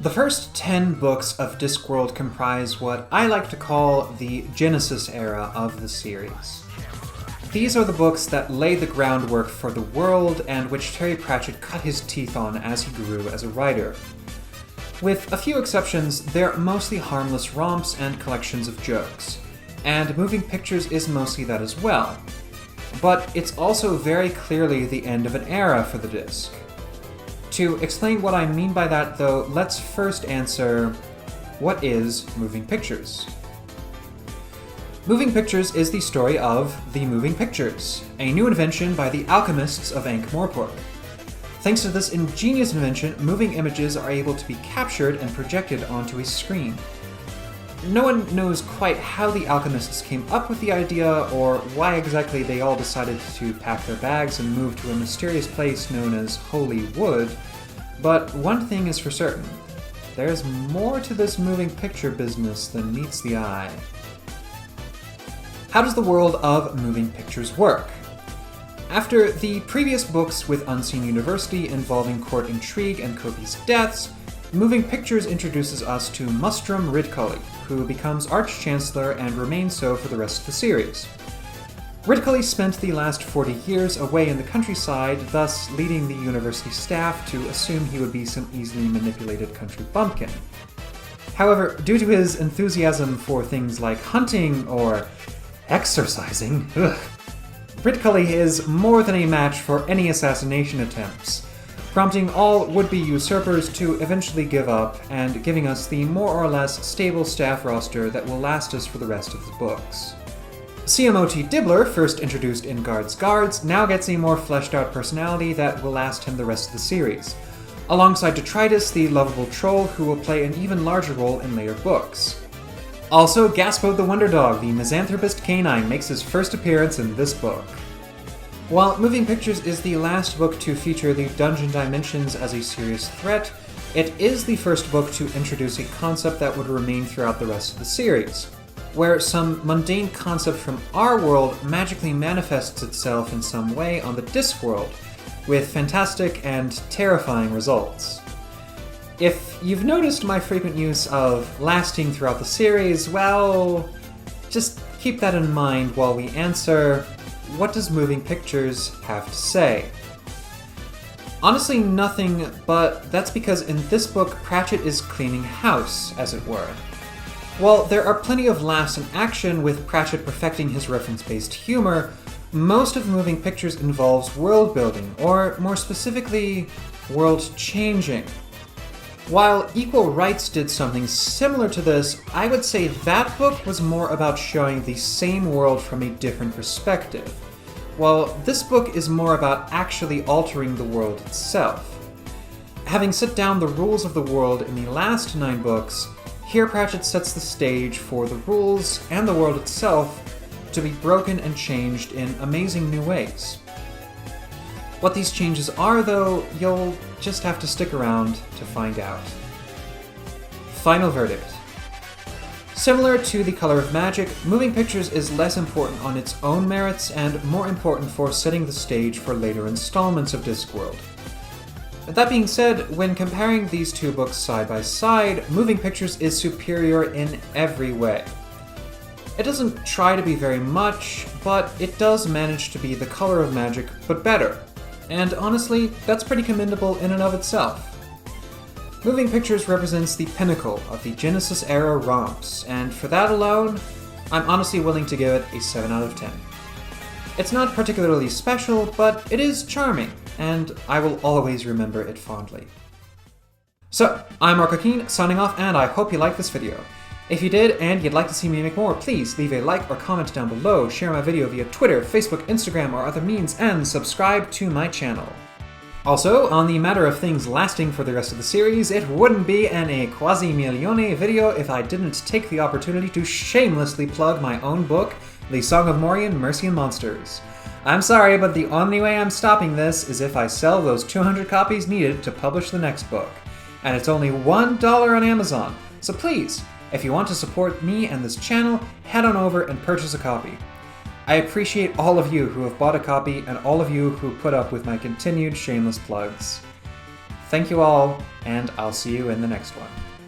The first 10 books of Discworld comprise what I like to call the Genesis era of the series. These are the books that lay the groundwork for the world and which Terry Pratchett cut his teeth on as he grew as a writer. With a few exceptions, they're mostly harmless romps and collections of jokes, and Moving Pictures is mostly that as well. But it's also very clearly the end of an era for the disc. To explain what I mean by that, though, let's first answer, what is Moving Pictures? Moving Pictures is the story of The Moving Pictures, a new invention by the alchemists of Ankh-Morpork. Thanks to this ingenious invention, moving images are able to be captured and projected onto a screen. No one knows quite how the alchemists came up with the idea, or why exactly they all decided to pack their bags and move to a mysterious place known as Holy Wood, but one thing is for certain. There's more to this moving picture business than meets the eye. How does the world of moving pictures work? After the previous books with Unseen University involving court intrigue and copious deaths, Moving Pictures introduces us to Mustrum Ridcully, who becomes Arch-Chancellor and remains so for the rest of the series. Ridcully spent the last 40 years away in the countryside, thus leading the university staff to assume he would be some easily manipulated country bumpkin. However, due to his enthusiasm for things like hunting or exercising, Ridcully is more than a match for any assassination attempts, prompting all would-be usurpers to eventually give up and giving us the more or less stable staff roster that will last us for the rest of the books. CMOT Dibbler, first introduced in Guards Guards, now gets a more fleshed-out personality that will last him the rest of the series, alongside Detritus, the lovable troll who will play an even larger role in later books. Also, Gaspo the Wonder Dog, the misanthropist canine, makes his first appearance in this book. While Moving Pictures is the last book to feature the Dungeon Dimensions as a serious threat, it is the first book to introduce a concept that would remain throughout the rest of the series, where some mundane concept from our world magically manifests itself in some way on the Discworld, with fantastic and terrifying results. If you've noticed my frequent use of lasting throughout the series, well, just keep that in mind while we answer, what does Moving Pictures have to say? Honestly, nothing, but that's because in this book, Pratchett is cleaning house, as it were. While there are plenty of laughs and action with Pratchett perfecting his reference-based humor, most of Moving Pictures involves world-building, or more specifically, world-changing. While Equal Rights did something similar to this, I would say that book was more about showing the same world from a different perspective, while this book is more about actually altering the world itself. Having set down the rules of the world in the last 9 books, here Pratchett sets the stage for the rules and the world itself to be broken and changed in amazing new ways. What these changes are, though, you'll just have to stick around to find out. Final verdict. Similar to The Color of Magic, Moving Pictures is less important on its own merits and more important for setting the stage for later installments of Discworld. That being said, when comparing these two books side by side, Moving Pictures is superior in every way. It doesn't try to be very much, but it does manage to be The Color of Magic, but better. And honestly, that's pretty commendable in and of itself. Moving Pictures represents the pinnacle of the Genesis-era romps, and for that alone, I'm honestly willing to give it a 7 out of 10. It's not particularly special, but it is charming, and I will always remember it fondly. So, I'm Marco Keen, signing off, and I hope you liked this video. If you did, and you'd like to see me make more, please leave a like or comment down below, share my video via Twitter, Facebook, Instagram, or other means, and subscribe to my channel. Also, on the matter of things lasting for the rest of the series, it wouldn't be an A Quasi Milione video if I didn't take the opportunity to shamelessly plug my own book, The Song of Morian, Mercy and Monsters. I'm sorry, but the only way I'm stopping this is if I sell those 200 copies needed to publish the next book. And it's only $1 on Amazon, so please, if you want to support me and this channel, head on over and purchase a copy. I appreciate all of you who have bought a copy and all of you who put up with my continued shameless plugs. Thank you all, and I'll see you in the next one.